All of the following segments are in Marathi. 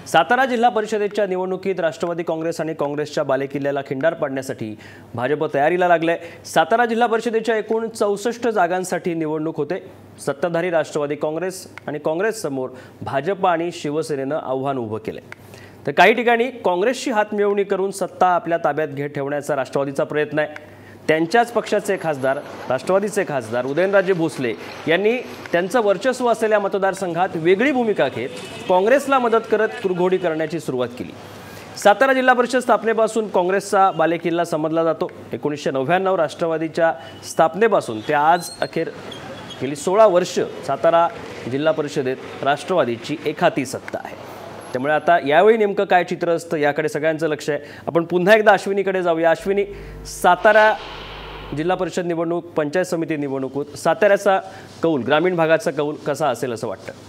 सातारा जिल्हा परिषदेच्या निवडणुकीत राष्ट्रवादी काँग्रेस आणि काँग्रेसच्या बालेकिल्ल्याला खिंडार पाडण्यासाठी भाजप तयारीला लागले। सातारा जिल्हा परिषदेच्या एकूण 64 जागांसाठी निवडणूक होते। सत्ताधारी राष्ट्रवादी काँग्रेस आणि काँग्रेस समोर भाजप आणि शिवसेनेने आव्हान उभं केले। तर काही ठिकाणी काँग्रेसची हातमिळवणी करून सत्ता आपल्या ताब्यात घेत ठेवण्याचा राष्ट्रवादीचा प्रयत्न आहे। त्यांच्याच पक्षाचे खासदार राष्ट्रवादीचे खासदार उदयनराजे भोसले यांनी त्यांचं वर्चस्व असलेल्या मतदारसंघात वेगळी भूमिका घेत काँग्रेसला मदत करत कुरघोडी करण्याची सुरुवात केली। सातारा जिल्हा परिषद स्थापनेपासून काँग्रेसचा बालेकिल्ला समजला जातो। 1999 राष्ट्रवादीच्या स्थापनेपासून ते आज अखेर गेली 16 वर्ष सातारा जिल्हा परिषदेत राष्ट्रवादीची एकहाती सत्ता आहे। त्यामुळे आता यावेळी नेमकं काय चित्र असतं याकडे सगळ्यांचं लक्ष आहे। आपण पुन्हा एकदा अश्विनीकडे जाऊया। अश्विनी, सातारा जिल्हा परिषद निवडणूक, पंचायत समिती निवडणूक, साताऱ्याचा कौल, ग्रामीण भागाचा कौल कसा असेल असं वाटतं?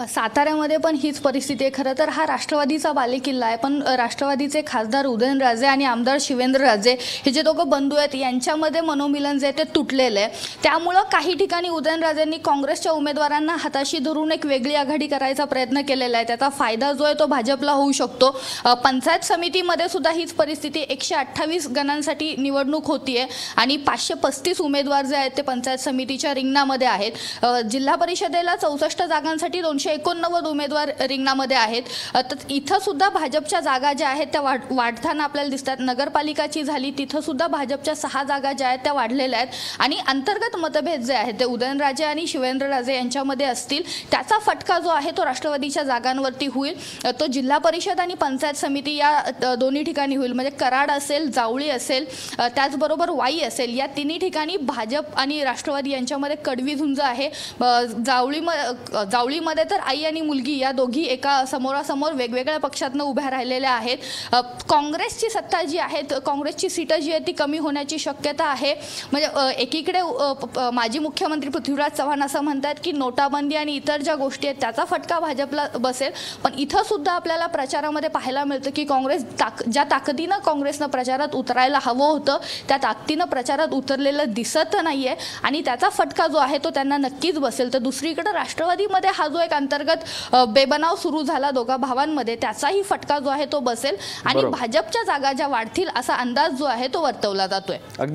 साताऱ्यामध्ये पण हीच परिस्थिती आहे। खरं तर हा राष्ट्रवादीचा बालेकिल्ला आहे, पण राष्ट्रवादीचे खासदार उदयनराजे आणि आमदार शिवेंद्रराजे हे जे दोघं बंधू आहेत यांच्यामध्ये मनोमिलन जे ते तुटलेलं आहे। त्यामुळं काही ठिकाणी उदयनराजेंनी काँग्रेसच्या उमेदवारांना हाताशी धरून एक वेगळी आघाडी करायचा प्रयत्न केलेला आहे। त्याचा फायदा जो आहे तो भाजपला होऊ शकतो। पंचायत समितीमध्ये सुद्धा हीच परिस्थिती, 128 गणांसाठी निवडणूक होतीये आणि 535 उमेदवार जे आहेत ते पंचायत समितीच्या रिंगणामध्ये आहेत। जिल्हा परिषदेला 64 जागांसाठी 289 उमेदवार रिंगणामध्ये आहेत। तर इथं सुद्धा भाजपच्या जागा ज्या आहेत त्या वाढताना आपल्याला दिसतात। नगरपालिकाची झाली तिथं सुद्धा भाजपच्या 6 जागा ज्या आहेत त्या वाढलेल्या आहेत आणि अंतर्गत मतभेद जे आहेत ते उदयनराजे आणि शिवेंद्रराजे यांच्यामध्ये असतील। त्याचा फटका जो आहे तो राष्ट्रवादीच्या जागांवरती होईल। तो जिल्हा परिषद आणि पंचायत समिती या दोन्ही ठिकाणी होईल। म्हणजे कराड असेल, जावळी असेल, त्याचबरोबर वाई असेल, या तिन्ही ठिकाणी भाजप आणि राष्ट्रवादी यांच्यामध्ये कडवी झुंज आहे। जावळीमध्ये तर आई आणि मुलगी या दोघी एका समोरासमोर वेगवेगळ्या पक्षातनं उभ्या राहिलेल्या आहेत। काँग्रेसची सत्ता जी आहे, काँग्रेसची सीटं जी आहे ती कमी होण्याची शक्यता आहे। म्हणजे एकीकडे माजी मुख्यमंत्री पृथ्वीराज चव्हाण असं म्हणतात की नोटाबंदी आणि इतर ज्या गोष्टी आहेत त्याचा फटका भाजपला बसेल, पण इथं सुद्धा आपल्याला प्रचारामध्ये पाहायला मिळतं की काँग्रेस ज्या ताकदीनं काँग्रेसनं प्रचारात उतरायला हवं होतं त्या ताकदीनं प्रचारात उतरलेलं दिसत नाहीये आणि त्याचा फटका जो आहे तो त्यांना नक्कीच बसेल। तर दुसरीकडे राष्ट्रवादीमध्ये हा जो एक अंतर्गत बेबनाव सुरू झाला दोघा भावांमध्ये, त्याचाही फटका जो आहे तो बसेल आणि भाजपच्या जागा ज्या वाढतील असा अंदाज जो आहे तो वर्तवला जातोय।